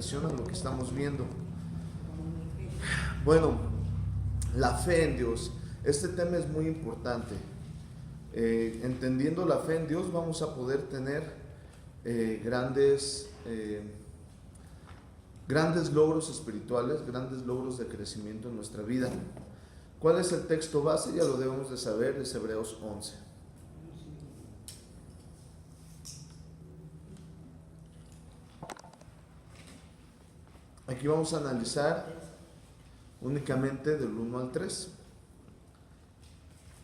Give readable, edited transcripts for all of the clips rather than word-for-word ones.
atención a lo que estamos viendo. Bueno, la fe en Dios. Este tema es muy importante. Entendiendo la fe en Dios vamos a poder tener grandes logros espirituales, grandes logros de crecimiento en nuestra vida. ¿Cuál es el texto base? Ya lo debemos de saber, es Hebreos 11. Aquí vamos a analizar únicamente del 1 al 3.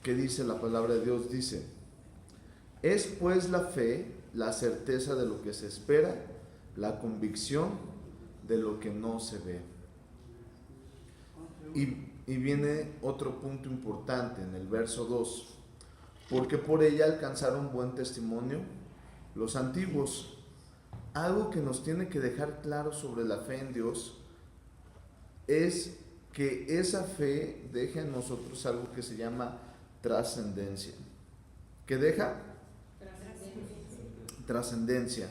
¿Qué dice la palabra de Dios? Dice: es pues la fe, la certeza de lo que se espera, la convicción de lo que no se ve. Y viene otro punto importante en el verso 2. Porque por ella alcanzaron buen testimonio los antiguos. Algo que nos tiene que dejar claro sobre la fe en Dios es que esa fe deja en nosotros algo que se llama trascendencia. ¿Qué deja? Trascendencia.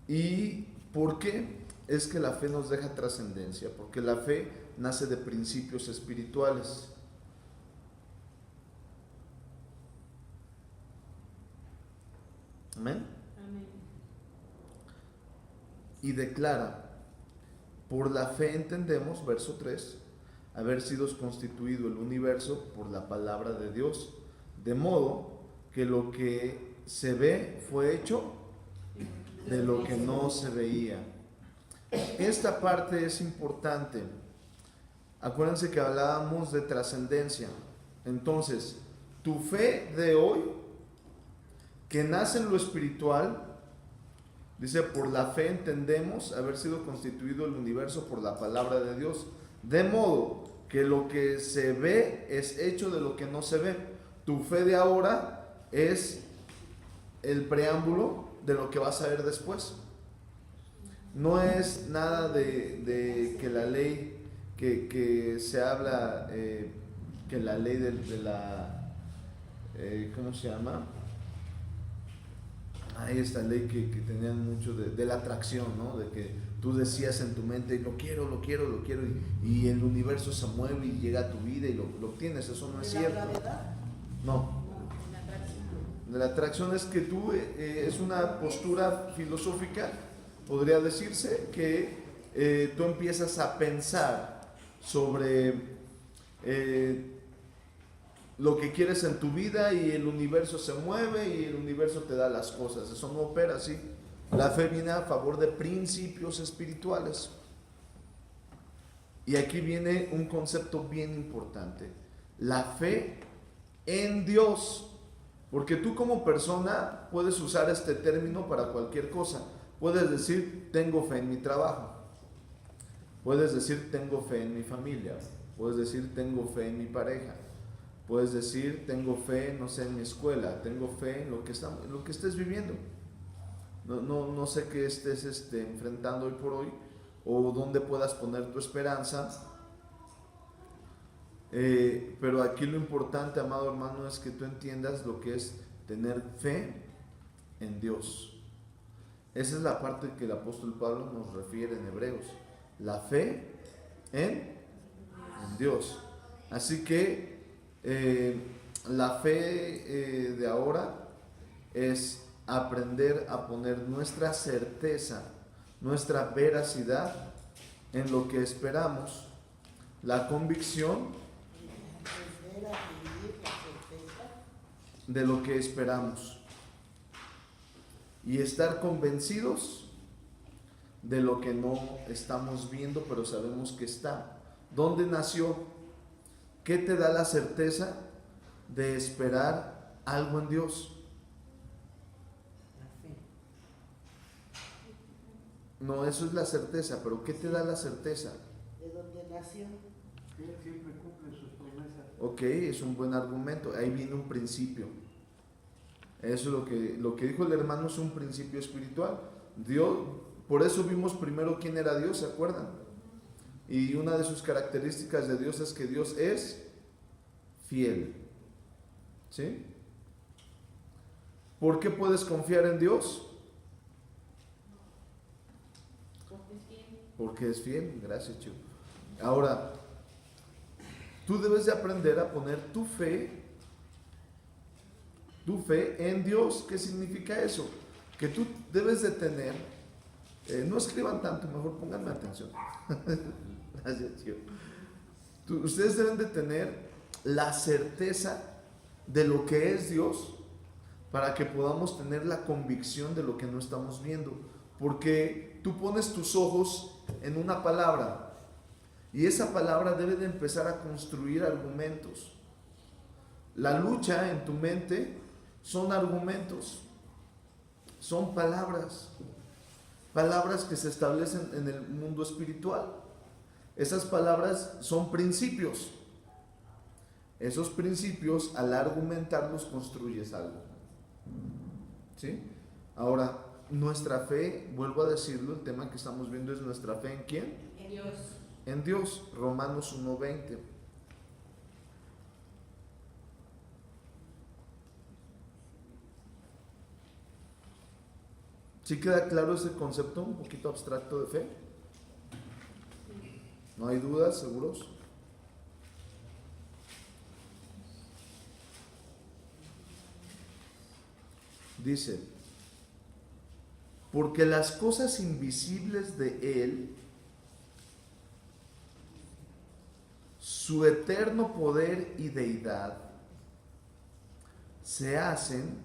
¿Y por qué es que la fe nos deja trascendencia? Porque la fe nace de principios espirituales. Amén. Amén. Y declara: por la fe entendemos, verso 3, haber sido constituido el universo por la palabra de Dios, de modo que lo que se ve fue hecho de lo que no se veía. Esta parte es importante. Acuérdense que hablábamos de trascendencia. Entonces, tu fe de hoy, que nace en lo espiritual, dice: por la fe entendemos haber sido constituido el universo por la palabra de Dios, de modo que lo que se ve es hecho de lo que no se ve. Tu fe de ahora es el preámbulo de lo que vas a ver después. No es nada de que la ley que se habla, que la ley de la, ¿cómo se llama? Hay esta ley que tenían mucho de la atracción, ¿no? De que tú decías en tu mente: lo quiero, y el universo se mueve y llega a tu vida y lo obtienes. Eso no es cierto. ¿La gravedad? No. De la atracción es que tú, es una postura filosófica, podría decirse, que tú empiezas a pensar sobre lo que quieres en tu vida y el universo se mueve y el universo te da las cosas. Eso no opera así. La fe viene a favor de principios espirituales. Y aquí viene un concepto bien importante: la fe en Dios. Porque tú como persona puedes usar este término para cualquier cosa. Puedes decir: tengo fe en mi trabajo. Puedes decir: tengo fe en mi familia. Puedes decir: tengo fe en mi pareja. Puedes decir: tengo fe, no sé, en mi escuela. Tengo fe en lo que estés viviendo. No sé qué estés enfrentando hoy por hoy, o dónde puedas poner tu esperanza. Pero aquí lo importante, amado hermano, es que tú entiendas lo que es tener fe en Dios. Esa es la parte que el apóstol Pablo nos refiere en Hebreos: la fe en Dios. Así que la fe de ahora es aprender a poner nuestra certeza, nuestra veracidad en lo que esperamos, la convicción de lo que esperamos, y estar convencidos de lo que no estamos viendo, pero sabemos que está. ¿Dónde nació? ¿Qué te da la certeza de esperar algo en Dios? La fe. No, eso es la certeza, pero ¿qué te da la certeza? ¿De dónde nació? Él siempre cumple sus promesas. Ok, es un buen argumento. Ahí viene un principio. Eso es lo que dijo el hermano, es un principio espiritual. Dios, por eso vimos primero quién era Dios, ¿se acuerdan? Y una de sus características de Dios es que Dios es fiel. ¿Sí? ¿Por qué puedes confiar en Dios? Porque es fiel, gracias, Chico. Ahora, tú debes de aprender a poner tu fe en Dios. ¿Qué significa eso? Que tú debes de tener, no escriban tanto, mejor pónganme atención. Gracias, Chico. Ustedes deben de tener la certeza de lo que es Dios para que podamos tener la convicción de lo que no estamos viendo. Porque tú pones tus ojos en una palabra y esa palabra debe de empezar a construir argumentos. La lucha en tu mente son argumentos, son palabras que se establecen en el mundo espiritual. Esas palabras son principios. Esos principios, al argumentarlos, construyes algo. ¿Sí? Ahora, nuestra fe, vuelvo a decirlo, el tema que estamos viendo es nuestra fe en ¿quién? En Dios. En Dios. Romanos 1:20. ¿Sí queda claro ese concepto un poquito abstracto de fe? ¿No hay dudas, seguros? Dice, porque las cosas invisibles de Él, su eterno poder y deidad, se hacen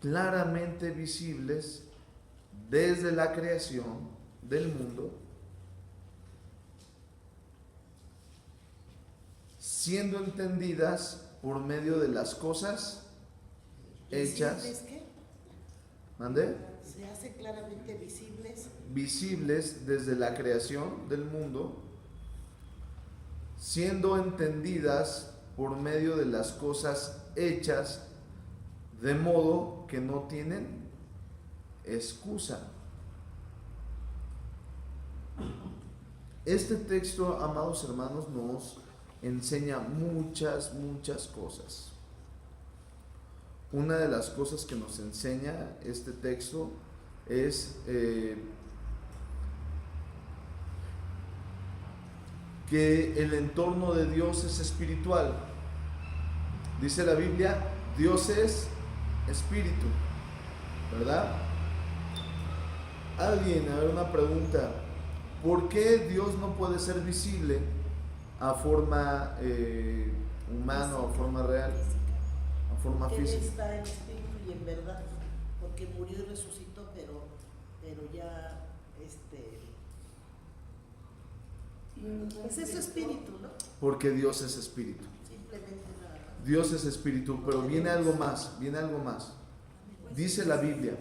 claramente visibles desde la creación del mundo, siendo entendidas por medio de las cosas hechas. ¿Visibles qué? ¿Mande? Se hace claramente visibles. Visibles desde la creación del mundo, siendo entendidas por medio de las cosas hechas, de modo que no tienen excusa. Este texto, amados hermanos, nos enseña muchas cosas. Una de las cosas que nos enseña este texto es que el entorno de Dios es espiritual. Dice la Biblia, Dios es espíritu, ¿verdad? Alguien, a ver, una pregunta: ¿por qué Dios no puede ser visible a forma humana o a forma real, a forma Él física? está en espíritu y en verdad, porque murió y resucitó, pero ya pues es su espíritu, ¿no? Porque Dios es espíritu. Simplemente nada más. Dios es espíritu, pero viene algo más. Pues Dice la Biblia.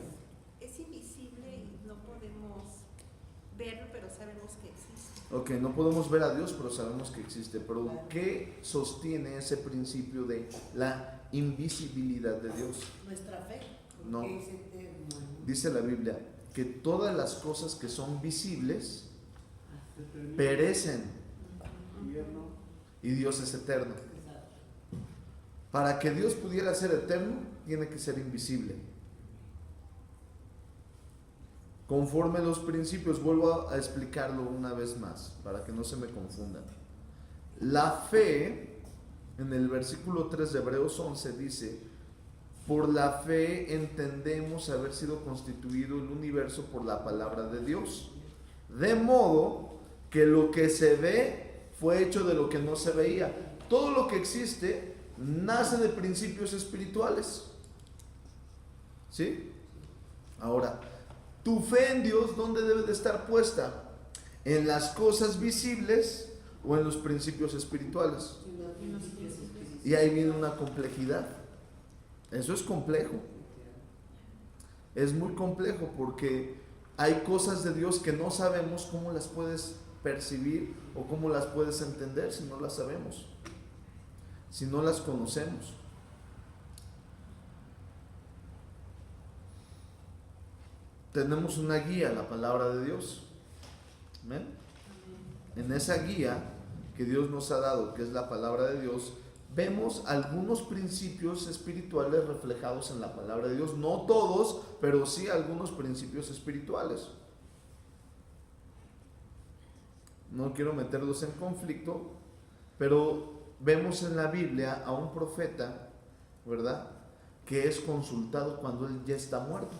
Es invisible y no podemos verlo, pero sabemos que existe. Ok, no podemos ver a Dios, pero sabemos que existe. Pero ¿qué sostiene ese principio de la invisibilidad de Dios? Nuestra fe. No. Porque es eterno. Dice la Biblia que todas las cosas que son visibles perecen y Dios es eterno. Para que Dios pudiera ser eterno, tiene que ser invisible. Conforme los principios, vuelvo a explicarlo una vez más, para que no se me confundan. La fe, en el versículo 3 de Hebreos 11 dice: por la fe entendemos haber sido constituido el universo por la palabra de Dios, de modo que lo que se ve fue hecho de lo que no se veía. Todo lo que existe nace de principios espirituales. ¿Sí? Ahora, tu fe en Dios, ¿dónde debe de estar puesta? ¿En las cosas visibles o en los principios espirituales? Y ahí viene una complejidad. Eso es complejo. Es muy complejo porque hay cosas de Dios que no sabemos cómo las puedes percibir o cómo las puedes entender si no las sabemos, si no las conocemos. Tenemos una guía, la palabra de Dios. ¿Amén? En esa guía que Dios nos ha dado, que es la palabra de Dios, vemos algunos principios espirituales reflejados en la palabra de Dios. No todos, pero sí algunos principios espirituales. no quiero meterlos en conflicto, pero vemos en la Biblia a un profeta, ¿verdad?, que es consultado cuando él ya está muerto,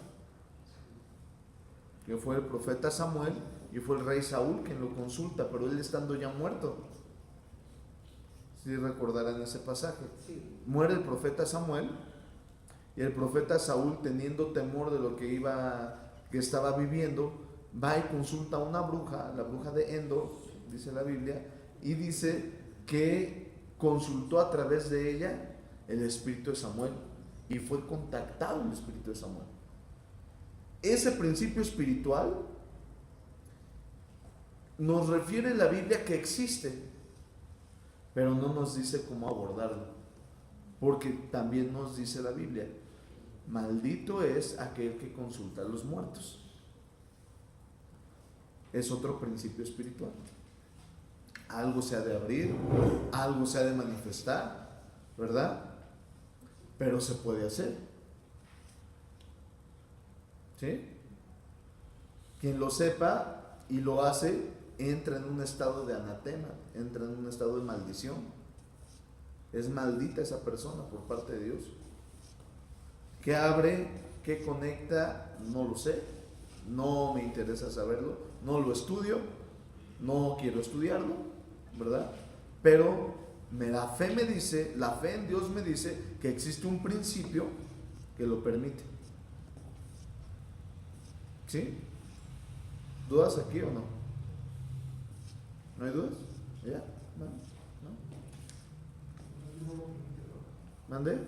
que fue el profeta Samuel, y fue el rey Saúl quien lo consulta, pero él estando ya muerto. Si recordarán ese pasaje, muere el profeta Samuel, y el profeta Saúl, teniendo temor de lo que estaba viviendo, va y consulta a una bruja, la bruja de Endor, dice la Biblia, y dice que consultó a través de ella el espíritu de Samuel, y fue contactado el espíritu de Samuel. Ese principio espiritual nos refiere la Biblia que existe, pero no nos dice cómo abordarlo, porque también nos dice la Biblia: maldito es aquel que consulta a los muertos. Es otro principio espiritual. Algo se ha de abrir, algo se ha de manifestar, ¿verdad? Pero se puede hacer. ¿Sí? Quien lo sepa y lo hace, entra en un estado de anatema, entra en un estado de maldición. Es maldita esa persona por parte de Dios. ¿Qué abre? ¿Qué conecta? No lo sé, no me interesa saberlo, no lo estudio, no quiero estudiarlo, ¿verdad? Pero la fe me dice, la fe en Dios me dice que existe un principio que lo permite. ¿Sí? ¿Dudas aquí o no? ¿No hay dudas? ¿Ya? ¿No? ¿No? ¿Mande?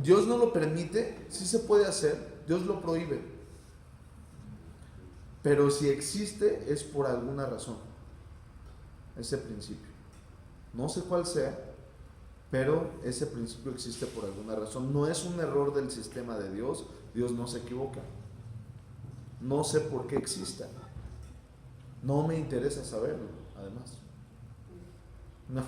Dios no lo permite, sí se puede hacer, Dios lo prohíbe. Pero si existe es por alguna razón, ese principio. No sé cuál sea, pero ese principio existe por alguna razón. No es un error del sistema de Dios, Dios no se equivoca. No sé por qué exista. No me interesa saberlo, además. No.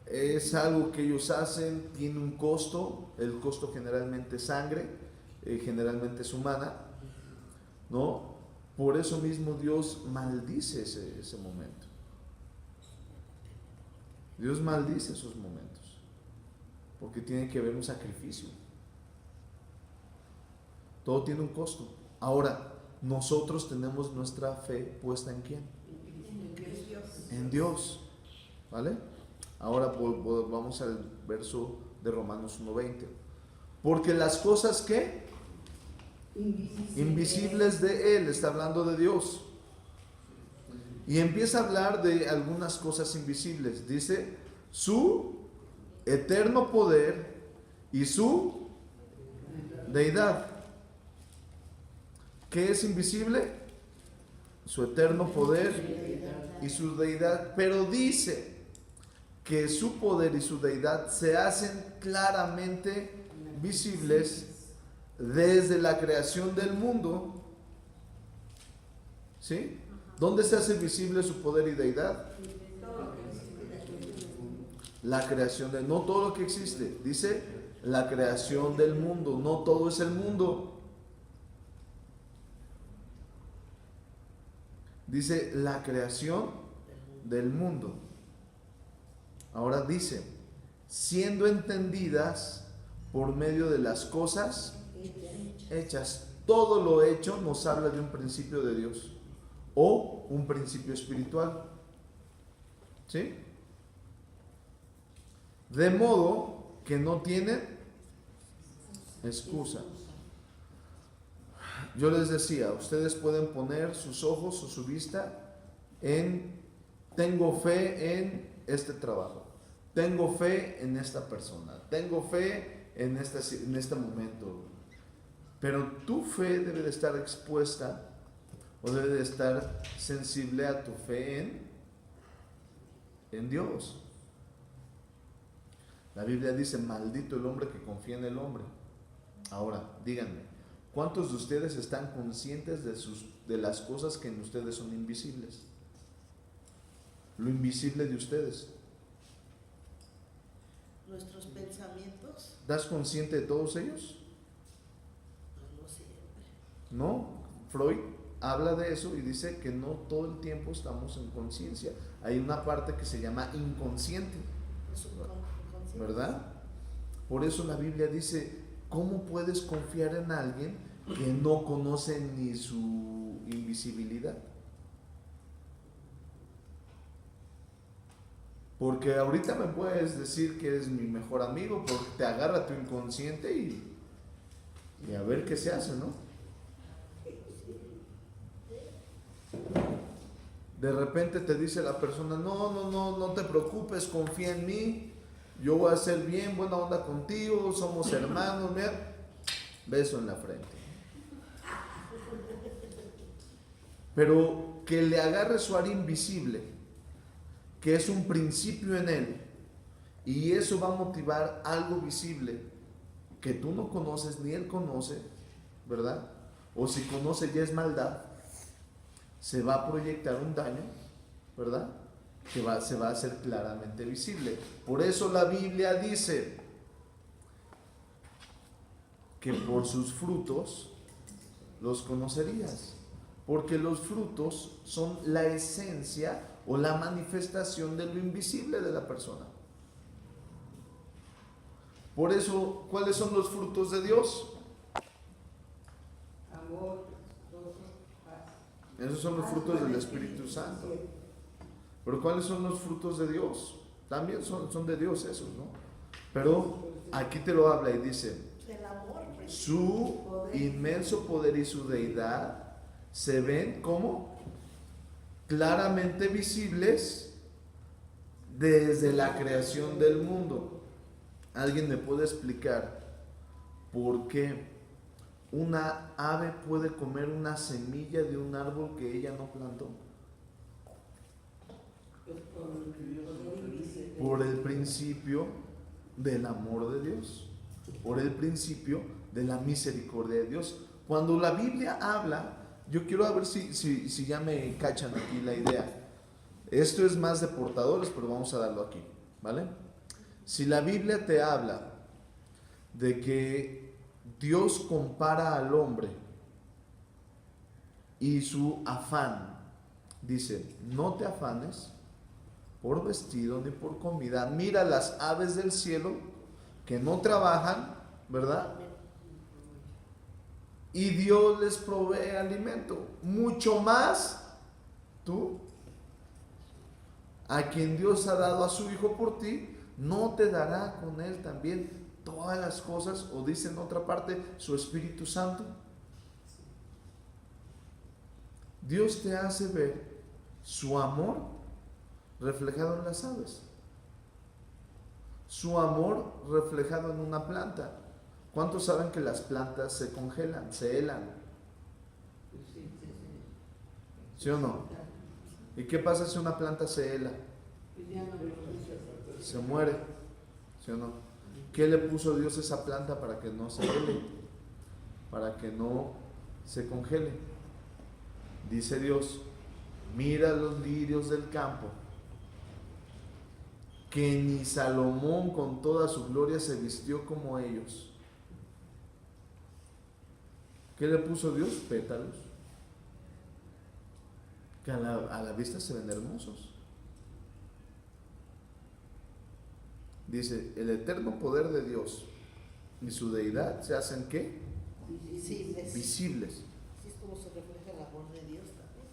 Es algo que ellos hacen, tiene un costo, el costo generalmente es sangre, generalmente es humana, ¿no? Por eso mismo Dios maldice ese momento. Dios maldice esos momentos, porque tiene que haber un sacrificio. Todo tiene un costo. Ahora, nosotros tenemos nuestra fe puesta ¿en quién? En Dios, ¿vale? Ahora vamos al verso de Romanos 1:20. Porque las cosas que invisibles de Él, está hablando de Dios. Y empieza a hablar de algunas cosas invisibles. Dice, su eterno poder y su deidad. ¿Qué es invisible? Su eterno poder y su deidad. Pero dice que su poder y su deidad se hacen claramente visibles desde la creación del mundo. ¿Sí? ¿Dónde se hace visible su poder y deidad? La creación de, no todo lo que existe, dice la creación del mundo, no todo es el mundo. Dice la creación del mundo. Ahora dice, siendo entendidas por medio de las cosas hechas. Todo lo hecho nos habla de un principio de Dios o un principio espiritual. ¿Sí? De modo que no tienen excusa. Yo les decía, ustedes pueden poner sus ojos o su vista en, tengo fe en este trabajo, tengo fe en esta persona, tengo fe en este momento. Pero tu fe debe de estar expuesta o debe de estar sensible a tu fe en Dios. La Biblia dice, maldito el hombre que confía en el hombre. Ahora, díganme, ¿cuántos de ustedes están conscientes de las cosas que en ustedes son invisibles? Lo invisible de ustedes. Nuestros pensamientos. ¿Das consciente de todos ellos? Pues no sé, No, Freud habla de eso y dice que no todo el tiempo estamos en conciencia. Hay una parte que se llama inconsciente, Es un inconsciente. ¿verdad? Por eso la Biblia dice, ¿cómo puedes confiar en alguien que no conoce ni su invisibilidad? Porque ahorita me puedes decir que eres mi mejor amigo, porque te agarra tu inconsciente y a ver qué se hace, ¿no? De repente te dice la persona, no te preocupes, confía en mí, yo voy a ser bien, buena onda contigo, somos hermanos, mira, beso en la frente. Pero que le agarre su área invisible, que es un principio en él, y eso va a motivar algo visible que tú no conoces ni él conoce, ¿verdad? O si conoce ya es maldad, se va a proyectar un daño, ¿verdad? Que se va a hacer claramente visible. Por eso la Biblia dice que por sus frutos los conocerías, porque los frutos son la esencia o la manifestación de lo invisible de la persona. Por eso, ¿cuáles son los frutos de Dios? Amor, gozo, paz. Esos son los frutos del Espíritu Santo. Pero ¿cuáles son los frutos de Dios? También son de Dios esos, ¿no? Pero aquí te lo habla y dice, El amor, pues. su inmenso poder y su deidad se ven como claramente visibles desde la creación del mundo. ¿Alguien me puede explicar por qué una ave puede comer una semilla de un árbol que ella no plantó? Por el principio del amor de Dios, por el principio de la misericordia de Dios. Cuando la Biblia habla, yo quiero ver si ya me cachan aquí la idea. Esto es más de portadores, pero vamos a darlo aquí, ¿vale? Si la Biblia te habla de que Dios compara al hombre y su afán, dice, no te afanes por vestido ni por comida. Mira las aves del cielo que no trabajan, ¿verdad? Y Dios les provee alimento. Mucho más tú, a quien Dios ha dado a su Hijo por ti, ¿no te dará con él también todas las cosas? O dice en otra parte, su Espíritu Santo. Dios te hace ver su amor reflejado en las aves, su amor reflejado en una planta. ¿Cuántos saben que las plantas se congelan, se helan? ¿Sí o no? ¿Y qué pasa si una planta se hela? Se muere, ¿sí o no? ¿Qué le puso Dios a esa planta para que no se hele? Para que no se congele. Dice Dios, mira los lirios del campo, que ni Salomón con toda su gloria se vistió como ellos. ¿Qué le puso Dios? Pétalos, que a la vista se ven hermosos. Dice, el eterno poder de Dios y su deidad se hacen ¿qué? Visibles. Visibles. Así es como se refleja el amor de Dios también.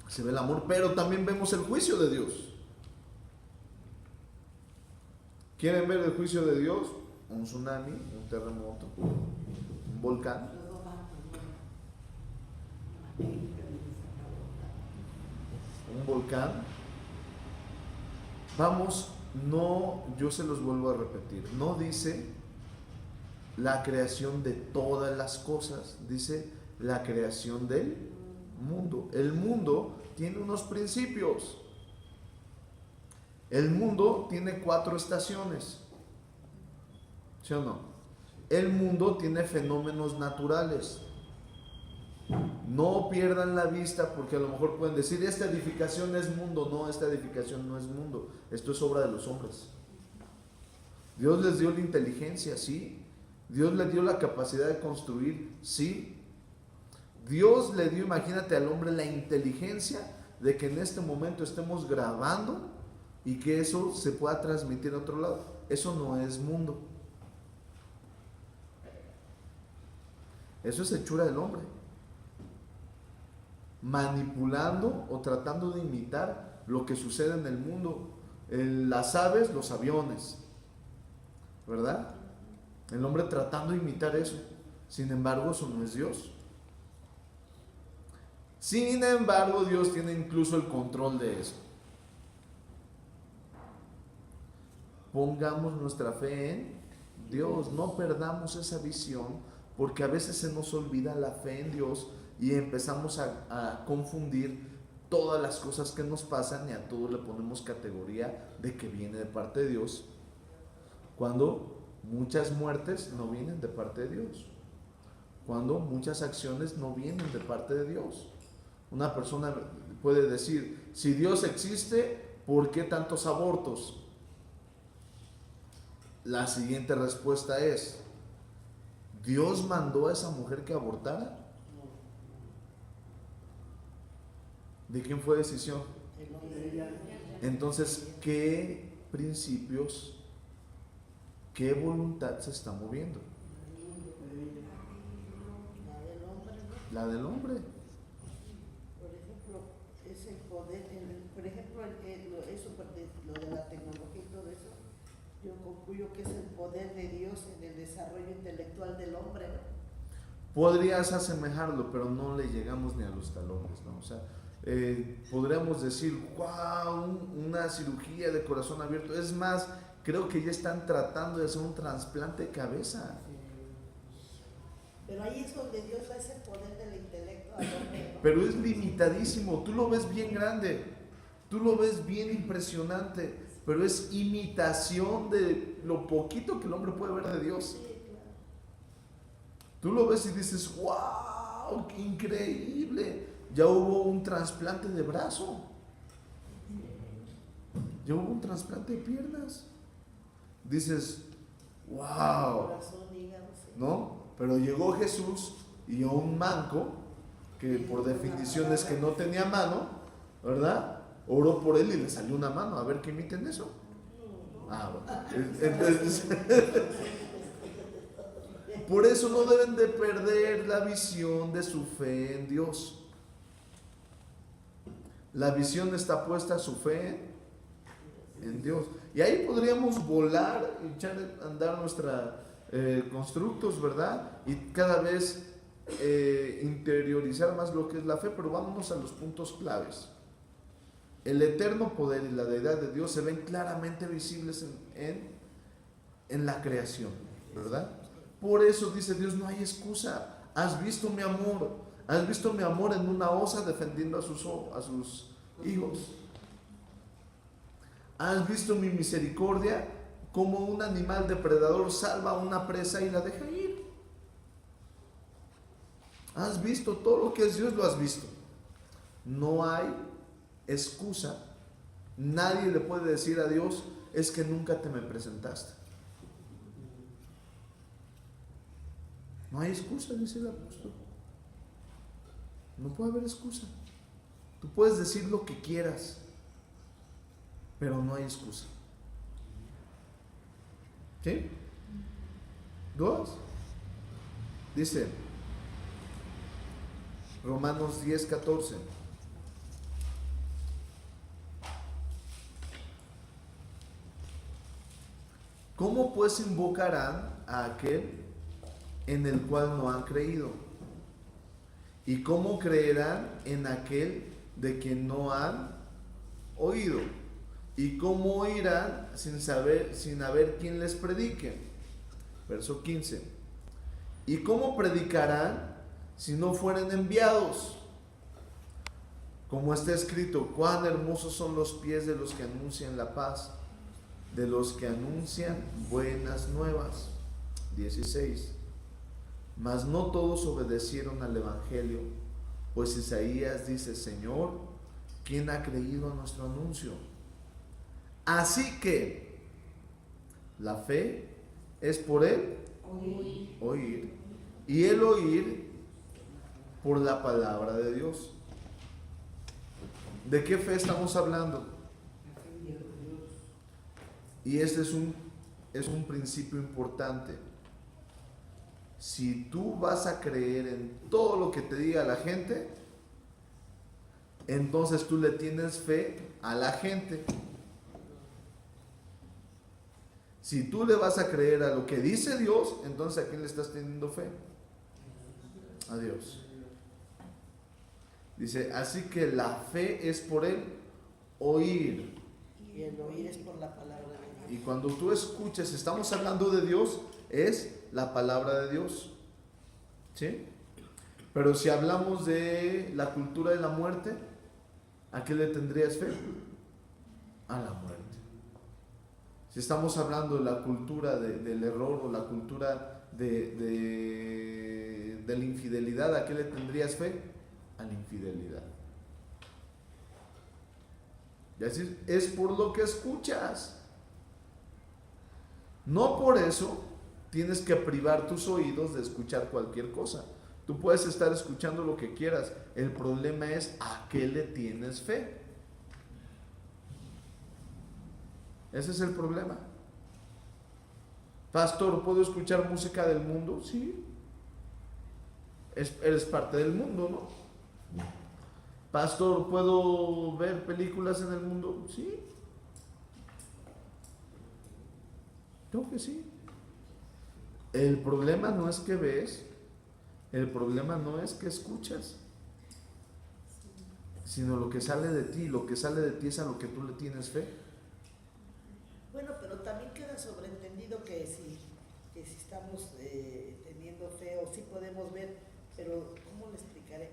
Se ve el amor, pero también vemos el juicio de Dios. ¿Quieren ver el juicio de Dios? Un tsunami, un terremoto, un volcán. Un volcán. Vamos, no, yo se los vuelvo a repetir, no dice la creación de todas las cosas, dice la creación del mundo. El mundo tiene unos principios. El mundo tiene 4 estaciones, ¿sí o no? El mundo tiene fenómenos naturales. No pierdan la vista, porque a lo mejor pueden decir, esta edificación es mundo. No, esta edificación no es mundo. Esto es obra de los hombres. Dios les dio la inteligencia, sí. Dios les dio la capacidad de construir, sí. Dios le dio, imagínate, al hombre la inteligencia de que en este momento estemos grabando y que eso se pueda transmitir a otro lado. Eso no es mundo. Eso es hechura del hombre, manipulando o tratando de imitar lo que sucede en el mundo. Las aves, los aviones, ¿verdad? El hombre tratando de imitar eso. Sin embargo, eso no es Dios. Sin embargo, Dios tiene incluso el control de eso. Pongamos nuestra fe en Dios, no perdamos esa visión, porque a veces se nos olvida la fe en Dios y empezamos a confundir todas las cosas que nos pasan y a todo le ponemos categoría de que viene de parte de Dios, cuando muchas muertes no vienen de parte de Dios, cuando muchas acciones no vienen de parte de Dios. Una persona puede decir, si Dios existe, ¿por qué tantos abortos? La siguiente respuesta es, ¿Dios mandó a esa mujer que abortara? ¿De quién fue decisión? Entonces, ¿qué principios, qué voluntad se está moviendo? La del hombre. Por ejemplo, es el poder, por ejemplo, lo de la tecnología y todo eso, yo concluyo que es el poder de Dios en el desarrollo intelectual del hombre, ¿no? Podrías asemejarlo, pero no le llegamos ni a los talones, ¿no? O sea, podríamos decir, wow, una cirugía de corazón abierto. Es más, creo que ya están tratando de hacer un trasplante de cabeza. Pero ahí es donde Dios da ese poder del intelecto al hombre, ¿no? Pero es limitadísimo, tú lo ves bien grande, tú lo ves bien impresionante, pero es imitación de lo poquito que el hombre puede ver de Dios. Tú lo ves y dices, wow, qué increíble, ya hubo un trasplante de brazo, ya hubo un trasplante de piernas. Dices, wow, ¿no? Pero llegó Jesús y a un manco, que por definición es que no tenía mano, ¿verdad? Oró por él y le salió una mano. A ver, que imiten eso. Bueno. Entonces, por eso no deben de perder la visión de su fe en Dios. La visión está puesta a su fe en Dios. Y ahí podríamos volar y echar a andar nuestra constructos, ¿verdad? Y cada vez interiorizar más lo que es la fe, pero vámonos a los puntos claves. El eterno poder y la deidad de Dios se ven claramente visibles en la creación, ¿verdad? Por eso dice Dios, no hay excusa. Has visto mi amor, has visto mi amor en una osa defendiendo a sus hijos. Has visto mi misericordia como un animal depredador salva a una presa y la deja ir. Has visto todo lo que es Dios, lo has visto. No hay excusa. Nadie le puede decir a Dios, es que nunca te me presentaste. No hay excusa, dice el apóstol. No puede haber excusa. Tú puedes decir lo que quieras, pero no hay excusa. ¿Sí? ¿Dos? Dice Romanos 10:14. ¿Cómo pues invocarán a aquel en el cual no han creído? ¿Y cómo creerán en aquel de quien no han oído? ¿Y cómo oirán sin haber quien les predique? Verso 15. ¿Y cómo predicarán si no fueren enviados? Como está escrito, cuán hermosos son los pies de los que anuncian la paz, de los que anuncian buenas nuevas. 16. Mas no todos obedecieron al evangelio, pues Isaías dice, Señor, ¿quién ha creído a nuestro anuncio? Así que la fe es por el oír, y el oír por la palabra de Dios. ¿De qué fe estamos hablando? Y este es un principio importante. Si tú vas a creer en todo lo que te diga la gente, entonces tú le tienes fe a la gente. Si tú le vas a creer a lo que dice Dios, entonces ¿a quién le estás teniendo fe? A Dios. Dice, así que la fe es por el oír. Y el oír es por la palabra de Dios. Y cuando tú escuches, estamos hablando de Dios, es la palabra de Dios. ¿Sí? Pero si hablamos de la cultura de la muerte, ¿a qué le tendrías fe? A la muerte. Si estamos hablando de la cultura del error o la cultura de la infidelidad, ¿a qué le tendrías fe? A la infidelidad. Y así es por lo que escuchas. No por eso tienes que privar tus oídos de escuchar cualquier cosa. Tú puedes estar escuchando lo que quieras. El problema es a qué le tienes fe. Ese es el problema. Pastor, ¿puedo escuchar música del mundo? Sí. Eres parte del mundo, ¿no? Pastor, ¿puedo ver películas en el mundo? Sí. Creo que sí. El problema no es que ves, el problema no es que escuchas, sino lo que sale de ti. Lo que sale de ti es a lo que tú le tienes fe. Bueno, pero también queda sobreentendido que si estamos teniendo fe o si podemos ver, pero ¿cómo le explicaré?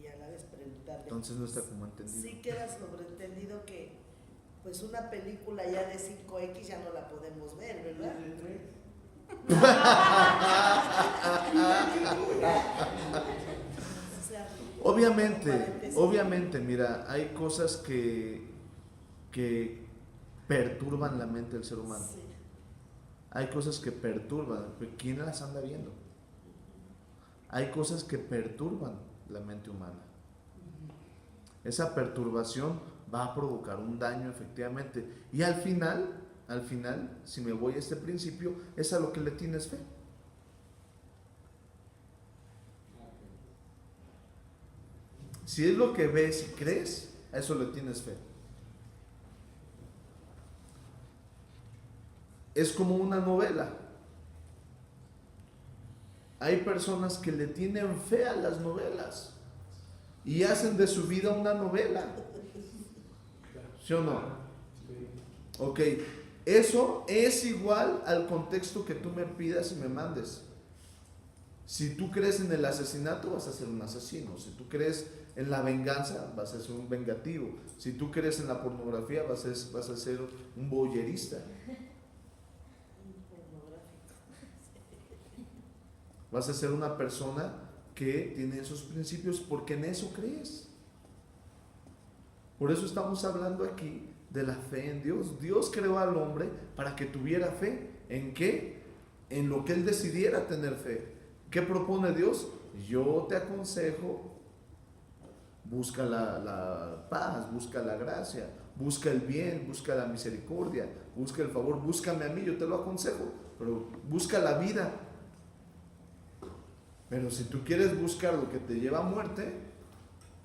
Y a la vez preguntarle. Entonces no está como entendido. Sí queda sobreentendido que pues una película ya de 5X ya no la podemos ver, ¿verdad? O sea, obviamente, mira, hay cosas que perturban la mente del ser humano. sí. Hay cosas que perturban. ¿Quién las anda viendo? Hay cosas que perturban la mente humana. Esa perturbación va a provocar un daño efectivamente. Y al final, si me voy a este principio, es a lo que le tienes fe. Si es lo que ves y crees, a eso le tienes fe. Es como una novela. Hay personas que le tienen fe a las novelas y hacen de su vida una novela. ¿Sí o no? Ok, eso es igual al contexto que tú me pidas y me mandes. Si tú crees en el asesinato, vas a ser un asesino. Si tú crees en la venganza, vas a ser un vengativo. Si tú crees en la pornografía, vas a ser un voyerista. Vas a ser una persona que tiene esos principios porque en eso crees. Por eso estamos hablando aquí de la fe en Dios. Dios creó al hombre para que tuviera fe. ¿En qué? En lo que él decidiera tener fe. ¿Qué propone Dios? Yo te aconsejo, busca la paz, busca la gracia, busca el bien, busca la misericordia, busca el favor, búscame a mí, yo te lo aconsejo, pero busca la vida. Pero si tú quieres buscar lo que te lleva a muerte,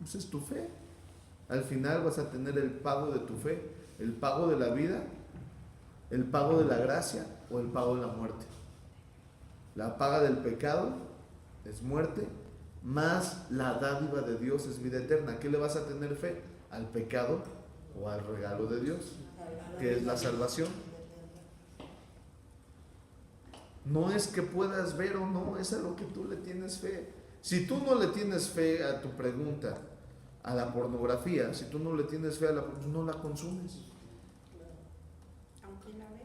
pues es tu fe. Al final vas a tener el pago de tu fe, el pago de la vida, el pago de la gracia o el pago de la muerte. La paga del pecado es muerte, más la dádiva de Dios es vida eterna. ¿A qué le vas a tener fe? ¿Al pecado o al regalo de Dios, que es la salvación? No es que puedas ver o no, es a lo que tú le tienes fe. Si tú no le tienes fe a tu pregunta, a la pornografía, si tú no le tienes fe a no la consumes. Aunque la ve.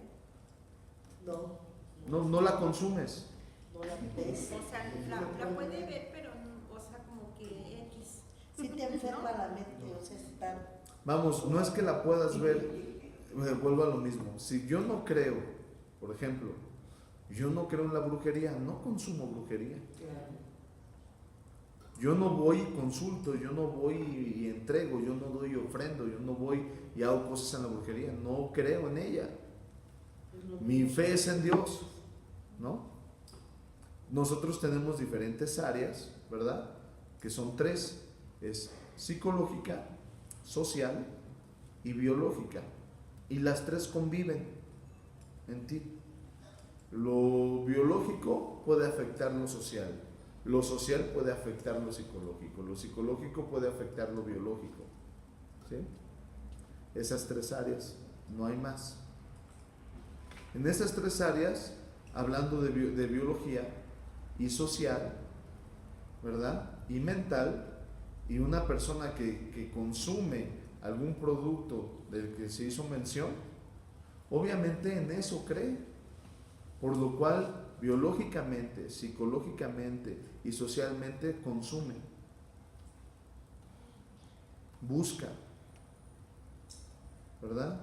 No la consumes. No la ves. O sea, la puede ver, pero, o sea, como que X. Sí te enferma la mente, o sea, está... Vamos, no es que la puedas ver, vuelvo a lo mismo. Si yo no creo, por ejemplo, yo no creo en la brujería, no consumo brujería. Yo no voy y consulto, yo no voy y entrego, yo no doy ofrendo, yo no voy y hago cosas en la brujería, no creo en ella. Mi fe es en Dios, ¿no? Nosotros tenemos diferentes áreas, ¿verdad? Que son 3, es psicológica, social y biológica. Y las 3 conviven en ti. Lo biológico puede afectar lo social puede afectar lo psicológico puede afectar lo biológico. ¿Sí? Esas 3 áreas, no hay más. En esas 3 áreas, hablando de biología y social, ¿verdad? Y mental, y una persona que consume algún producto del que se hizo mención, obviamente en eso cree, por lo cual biológicamente, psicológicamente y socialmente consume, busca, ¿verdad?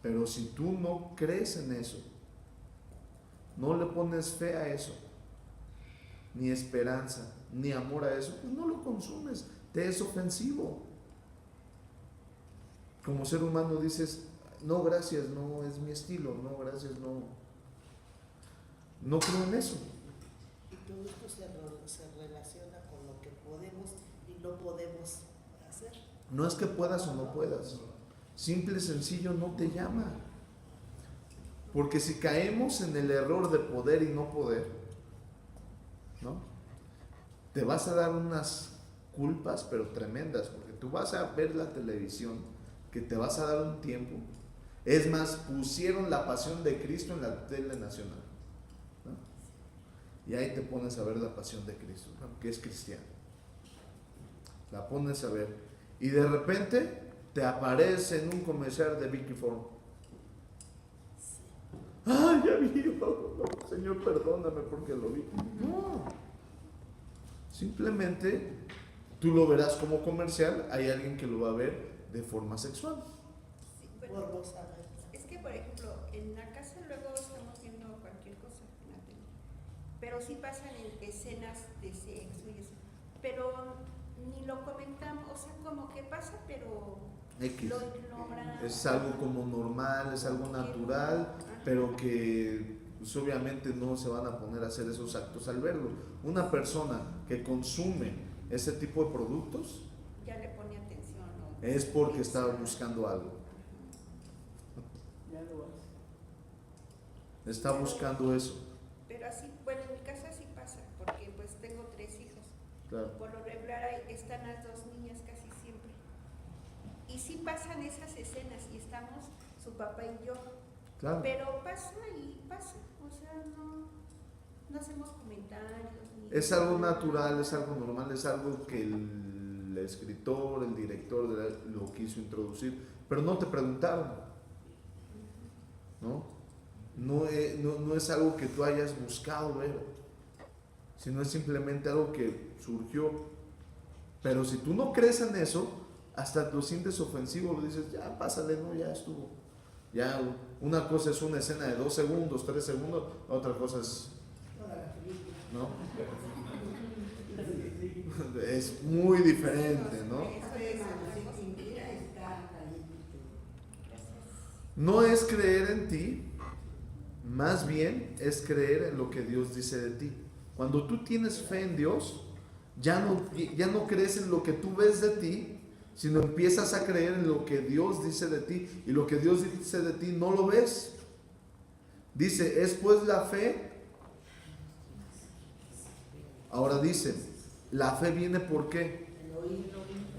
Pero si tú no crees en eso, no le pones fe a eso, ni esperanza, ni amor a eso, pues no lo consumes, te es ofensivo. Como ser humano dices, no gracias, no es mi estilo, no gracias, no creo en eso. Y todo esto se relaciona con lo que podemos y no podemos hacer. No es que puedas o no puedas, simple y sencillo no te llama. Porque si caemos en el error de poder y no poder, ¿no? Te vas a dar unas culpas pero tremendas, porque tú vas a ver la televisión, que te vas a dar un tiempo. Es más, pusieron La Pasión de Cristo en la tele nacional, ¿no? Y ahí te pones a ver La Pasión de Cristo, ¿no? Que es cristiano. La pones a ver y de repente te aparece en un comercial de Vicky Ford. ¡Ay, ya vi! Oh, Señor, perdóname porque lo vi. No. Simplemente tú lo verás como comercial, hay alguien que lo va a ver de forma sexual. Sí, bueno, Morbosamente. es que, por ejemplo, en la casa luego estamos viendo cualquier cosa en la tele, pero sí pasan escenas de sexo y eso, pero ni lo comentamos, o sea, como que pasa, pero X. lo ignoran. Es algo como normal, es algo natural, pero que pues, obviamente no se van a poner a hacer esos actos al verlo. Una persona que consume ese tipo de productos Ya le pone atención, ¿no? es porque está buscando algo. Ya lo hace. Está buscando eso. Pero así, bueno, en mi casa sí pasa, porque pues tengo 3 hijos. Claro. Por lo regular ahí están las 2 niñas casi siempre. Y sí pasan esas escenas y estamos su papá y yo. Claro. Pero pasa y pasa, o sea, no hacemos comentarios. Es algo natural, es algo normal, es algo que el escritor, el director lo quiso introducir, pero no te preguntaron, ¿no? No es algo que tú hayas buscado ver, sino es simplemente algo que surgió. Pero si tú no crees en eso, hasta lo sientes ofensivo, lo dices, ya pásale, no, ya estuvo. Ya una cosa es una escena de 2 segundos, 3 segundos, otra cosa es, ¿no? Es muy diferente, ¿no? No es creer en ti, más bien es creer en lo que Dios dice de ti. Cuando tú tienes fe en Dios, ya no crees en lo que tú ves de ti, sino empiezas a creer en lo que Dios dice de ti, y lo que Dios dice de ti no lo ves. Dice, es pues la fe. Ahora dice, la fe viene ¿por qué?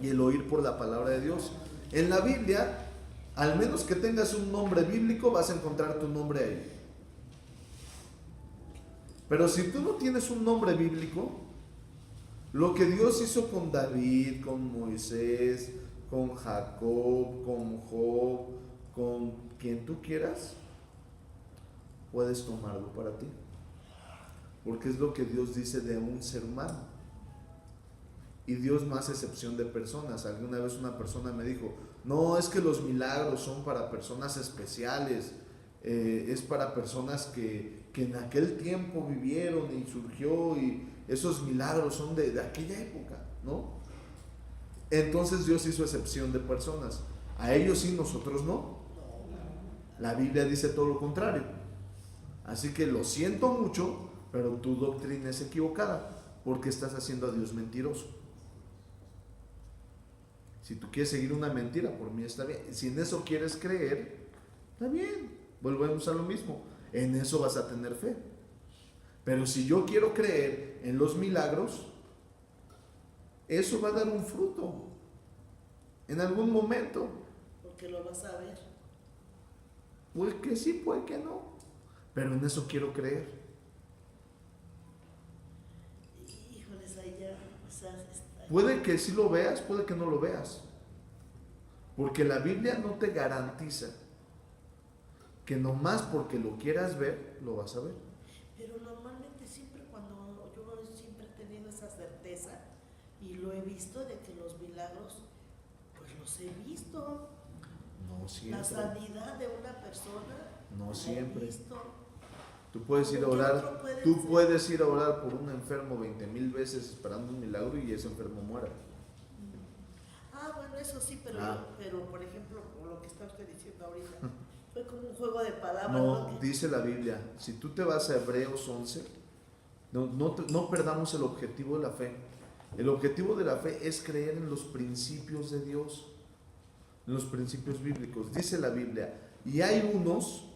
Y el oír por la palabra de Dios. En la Biblia, al menos que tengas un nombre bíblico, vas a encontrar tu nombre ahí. Pero si tú no tienes un nombre bíblico, lo que Dios hizo con David, con Moisés, con Jacob, con Job, con quien tú quieras, puedes tomarlo para ti. Porque es lo que Dios dice de un ser humano. Y Dios no hace excepción de personas. Alguna vez una persona me dijo, no, es que los milagros son para personas especiales, es para personas que en aquel tiempo vivieron y surgió esos milagros son de aquella época, ¿no? Entonces Dios hizo excepción de personas. A ellos sí, nosotros no. La Biblia dice todo lo contrario. Así que lo siento mucho, pero tu doctrina es equivocada, porque estás haciendo a Dios mentiroso. Si tú quieres seguir una mentira, por mí está bien. Si en eso quieres creer, está bien. Volvemos a lo mismo. En eso vas a tener fe. Pero si yo quiero creer en los milagros, eso va a dar un fruto en algún momento. Porque lo vas a ver. Puede que sí, puede que no. Pero en eso quiero creer. Híjoles, ahí ya, o sea, Puede que sí lo veas, puede que no lo veas. Porque la Biblia no te garantiza que nomás porque lo quieras ver, lo vas a ver. Pero normalmente siempre cuando yo siempre he tenido esa certeza y lo he visto de que los milagros, pues los he visto. No siempre. La sanidad de una persona, No la siempre. he visto. Tú puedes ir a ¿Qué orar, otro puede tú ser? puedes ir a orar por un enfermo 20,000 veces esperando un milagro y ese enfermo muera. Bueno, eso sí, pero, Ah. pero por ejemplo, como lo que está usted diciendo ahorita, fue como un juego de palabras. No, Que- dice la Biblia, si tú te vas a Hebreos 11, no perdamos el objetivo de la fe. El objetivo de la fe es creer en los principios de Dios, en los principios bíblicos. Dice la Biblia, y hay unos,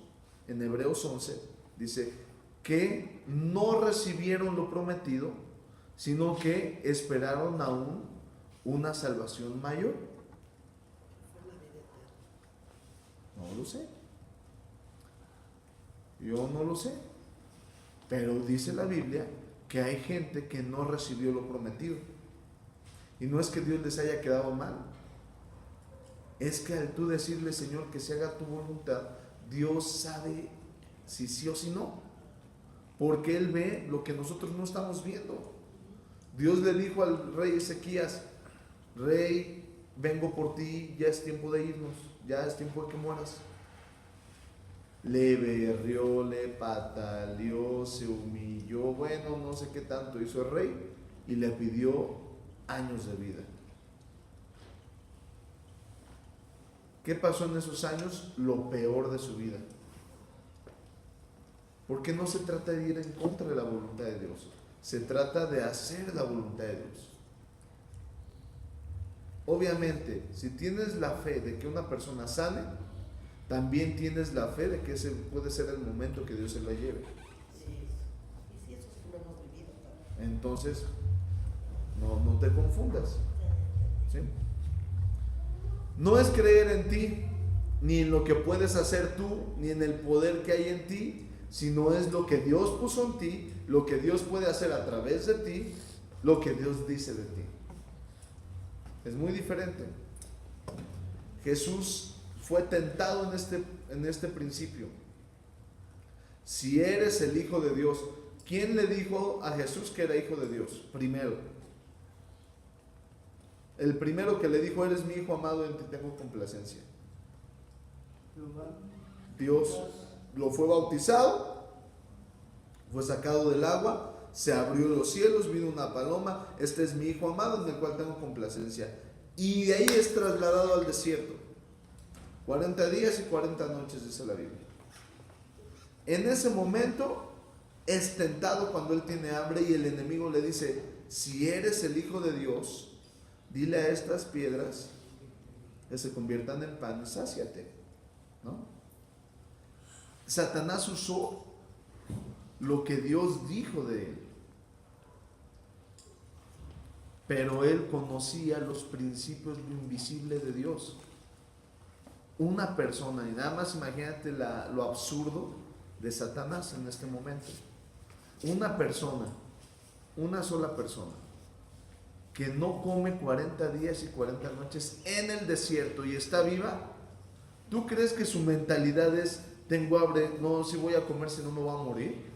en Hebreos 11, dice, que no recibieron lo prometido, sino que esperaron aún una salvación mayor. fue la vida eterna. No lo sé. Yo no lo sé. Pero dice la Biblia que hay gente que no recibió lo prometido. Y no es que Dios les haya quedado mal. Es que al tú decirle, Señor, que se haga tu voluntad, Dios sabe si sí o si no. Porque Él ve lo que nosotros no estamos viendo. Dios le dijo al rey Ezequías, Rey, vengo por ti, ya es tiempo de irnos, ya es tiempo de que mueras. Le berrió, le pataleó, se humilló, bueno, no sé qué tanto hizo el rey y le pidió años de vida. ¿Qué pasó en esos años? Lo peor de su vida. Porque no se trata de ir en contra de la voluntad de Dios, se trata de hacer la voluntad de Dios. Obviamente, si tienes la fe de que una persona sane, también tienes la fe de que ese puede ser el momento que Dios se la lleve. Sí, y sí, eso sí lo hemos vivido también. Entonces, no te confundas. ¿Sí? No es creer en ti, ni en lo que puedes hacer tú, ni en el poder que hay en ti, sino es lo que Dios puso en ti, lo que Dios puede hacer a través de ti, lo que Dios dice de ti. Es muy diferente. Jesús fue tentado en este principio. Si eres el Hijo de Dios, ¿quién le dijo a Jesús que era Hijo de Dios? Primero. El primero que le dijo, eres mi Hijo amado, en ti tengo complacencia. Dios lo fue bautizado, fue sacado del agua, se abrió los cielos, vino una paloma, este es mi Hijo amado en el cual tengo complacencia. Y de ahí es trasladado al desierto. 40 días y 40 noches, dice la Biblia. En ese momento es tentado cuando él tiene hambre y el enemigo le dice, si eres el Hijo de Dios, dile a estas piedras que se conviertan en pan y sáciate, ¿no? Satanás usó lo que Dios dijo de él, pero él conocía los principios lo invisible de Dios. Una persona, y nada más imagínate lo absurdo de Satanás en este momento. Una persona, una sola persona, que no come 40 días y 40 noches en el desierto y está viva, ¿tú crees que su mentalidad es, tengo hambre, no, si voy a comer, si no me voy a morir?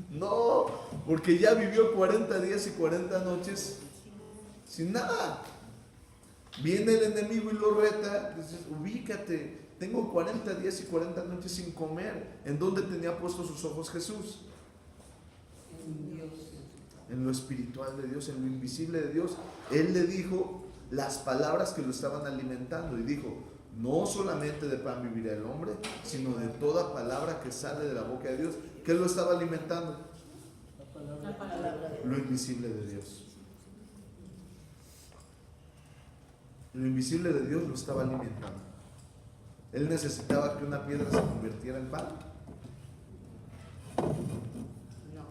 No, porque ya vivió 40 días y 40 noches sin nada. Viene el enemigo y lo reta, dices, ubícate, tengo 40 días y 40 noches sin comer. ¿En dónde tenía puestos sus ojos Jesús? en lo espiritual de Dios, en lo invisible de Dios. Él le dijo las palabras que lo estaban alimentando y dijo: no solamente de pan vivirá el hombre, sino de toda palabra que sale de la boca de Dios. ¿Qué lo estaba alimentando? La palabra. Lo invisible de Dios. Lo invisible de Dios lo estaba alimentando. Él necesitaba que una piedra se convirtiera en pan. No.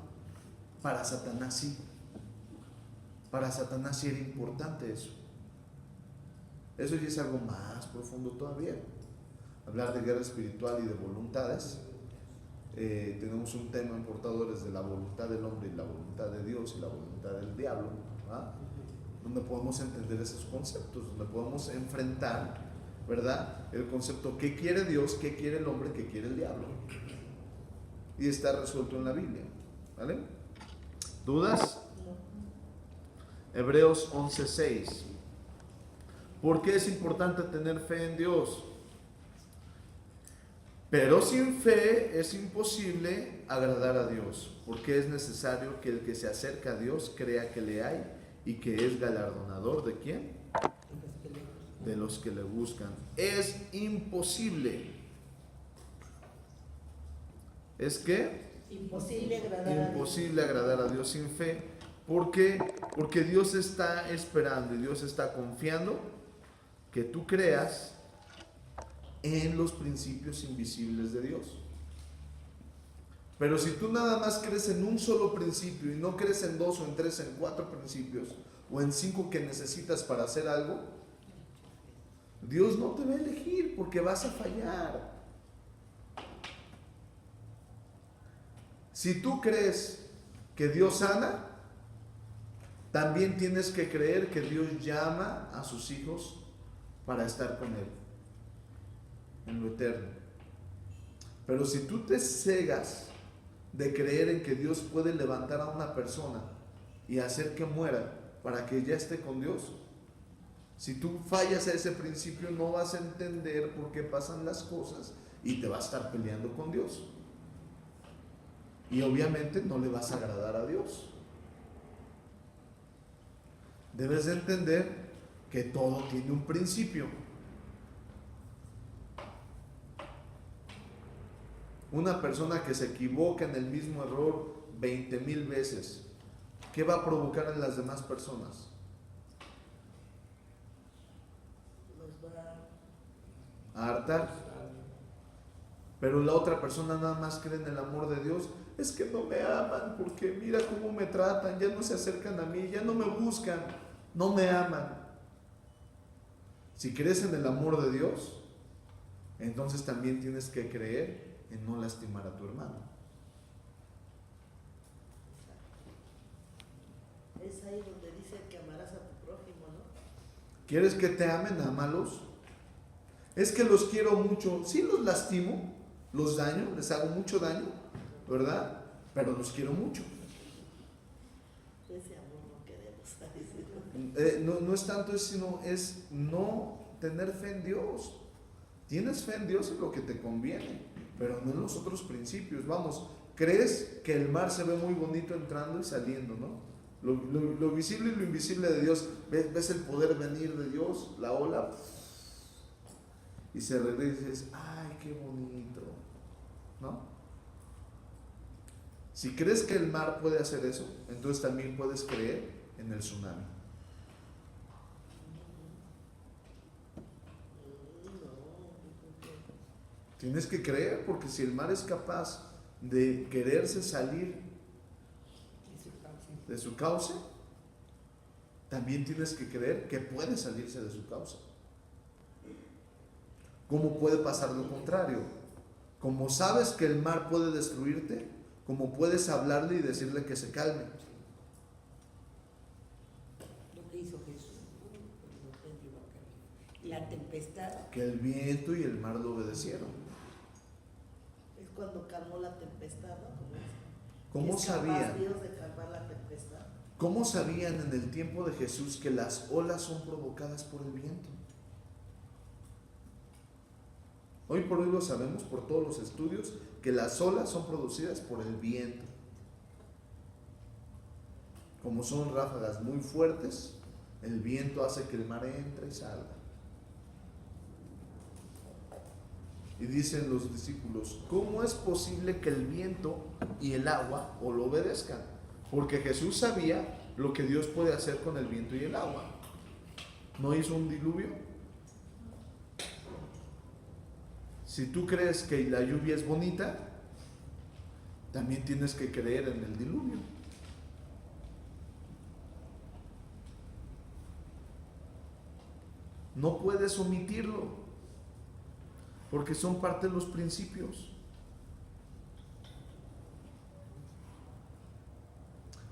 Para Satanás sí. Para Satanás sí era importante eso. Eso ya es algo más profundo todavía. Hablar de guerra espiritual y de voluntades. Tenemos un tema en Portadores de la voluntad del hombre y la voluntad de Dios y la voluntad del diablo, ¿verdad? Donde podemos entender esos conceptos, donde podemos enfrentar, ¿verdad?, el concepto: ¿qué quiere Dios? ¿Qué quiere el hombre? ¿Qué quiere el diablo? Y está resuelto en la Biblia, ¿vale? ¿Dudas? Hebreos 11:6. ¿Por qué es importante tener fe en Dios? Pero sin fe es imposible agradar a Dios, porque es necesario que el que se acerca a Dios crea que le hay y que es galardonador ¿de quién? De los que le buscan. Es imposible. ¿Es qué? Imposible agradar a Dios. Imposible agradar a Dios sin fe. ¿Por qué? Porque Dios está esperando y Dios está confiando que tú creas en los principios invisibles de Dios. Pero si tú nada más crees en un solo principio y no crees en 2 o en 3, en 4 principios o en 5 que necesitas para hacer algo, Dios no te va a elegir porque vas a fallar. Si tú crees que Dios sana, también tienes que creer que Dios llama a sus hijos para estar con Él en lo eterno. Pero si tú te cegas de creer en que Dios puede levantar a una persona y hacer que muera para que ya esté con Dios, si tú fallas a ese principio, no vas a entender por qué pasan las cosas y te vas a estar peleando con Dios. Y obviamente no le vas a agradar a Dios. Debes de entender que todo tiene un principio. Una persona que se equivoca en el mismo error 20,000 veces, ¿qué va a provocar en las demás personas? Los va A hartar. Pero la otra persona nada más cree en el amor de Dios. Es que no me aman porque mira cómo me tratan, ya no se acercan a mí, ya no me buscan, no me aman. Si crees en el amor de Dios, entonces también tienes que creer en no lastimar a tu hermano. Es ahí donde dice que amarás a tu prójimo, ¿no? ¿Quieres que te amen? Ámalos. Es que los quiero mucho. Sí, los lastimo, los daño, les hago mucho daño, ¿verdad? Pero los quiero mucho. Ese amor no queremos. No es tanto eso, sino es no tener fe en Dios. Tienes fe en Dios en lo que te conviene, pero no en los otros principios. Vamos, crees que el mar se ve muy bonito entrando y saliendo, ¿no? Lo visible y lo invisible de Dios. Ves el poder venir de Dios, la ola, y se regresa y dices: ¡ay, qué bonito! ¿No? Si crees que el mar puede hacer eso, entonces también puedes creer en el tsunami. Tienes que creer, porque si el mar es capaz de quererse salir de su cauce, también tienes que creer que puede salirse de su cauce. ¿Cómo puede pasar lo contrario? Como sabes que el mar puede destruirte, como puedes hablarle y decirle que se calme. Lo que hizo Jesús. La tempestad Que el viento y el mar lo obedecieron. es cuando calmó la tempestad, ¿no? ¿Cómo ¿Es capaz sabían? Dios de calmar la tempestad? ¿Cómo sabían en el tiempo de Jesús que las olas son provocadas por el viento? Hoy por hoy lo sabemos por todos los estudios, que las olas son producidas por el viento. Como son ráfagas muy fuertes, el viento hace que el mar entre y salga. Y dicen los discípulos, ¿cómo es posible que el viento y el agua o lo obedezcan? Porque Jesús sabía lo que Dios puede hacer con el viento y el agua. ¿No hizo un diluvio? Si tú crees que la lluvia es bonita, también tienes que creer en el diluvio. No puedes omitirlo, porque son parte de los principios.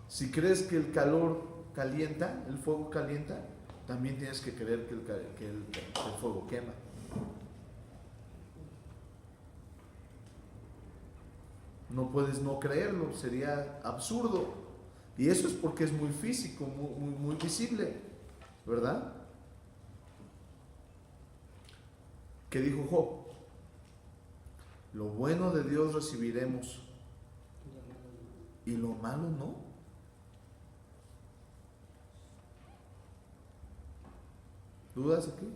Si crees que el calor calienta, el fuego calienta, también tienes que creer que el fuego quema. No puedes no creerlo, sería absurdo. Y eso es porque es muy físico, muy visible, ¿verdad? ¿Qué dijo Job? Lo bueno de Dios recibiremos y lo malo no. ¿Dudas aquí?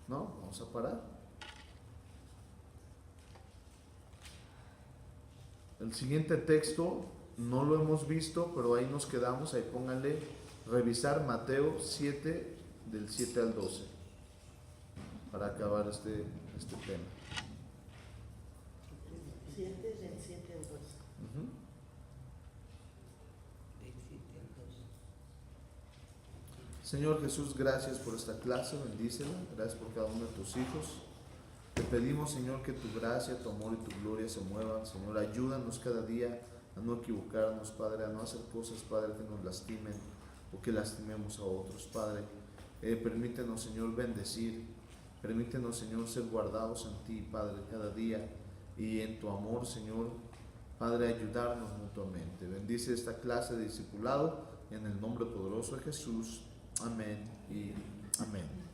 No, vamos a parar. El siguiente texto no lo hemos visto, pero ahí nos quedamos. Ahí pónganle revisar Mateo 7, del 7 al 12, para acabar este tema. 7 del 7 al 12. Señor Jesús, gracias por esta clase, bendícela, gracias por cada uno de tus hijos. Te pedimos, Señor, que tu gracia, tu amor y tu gloria se muevan. Señor, ayúdanos cada día a no equivocarnos, Padre, a no hacer cosas, Padre, que nos lastimen o que lastimemos a otros, Padre. Permítenos, Señor, bendecir. Permítenos, Señor, ser guardados en ti, Padre, cada día y en tu amor, Señor. Padre, ayudarnos mutuamente. Bendice esta clase de discipulado en el nombre poderoso de Jesús. Amén y amén.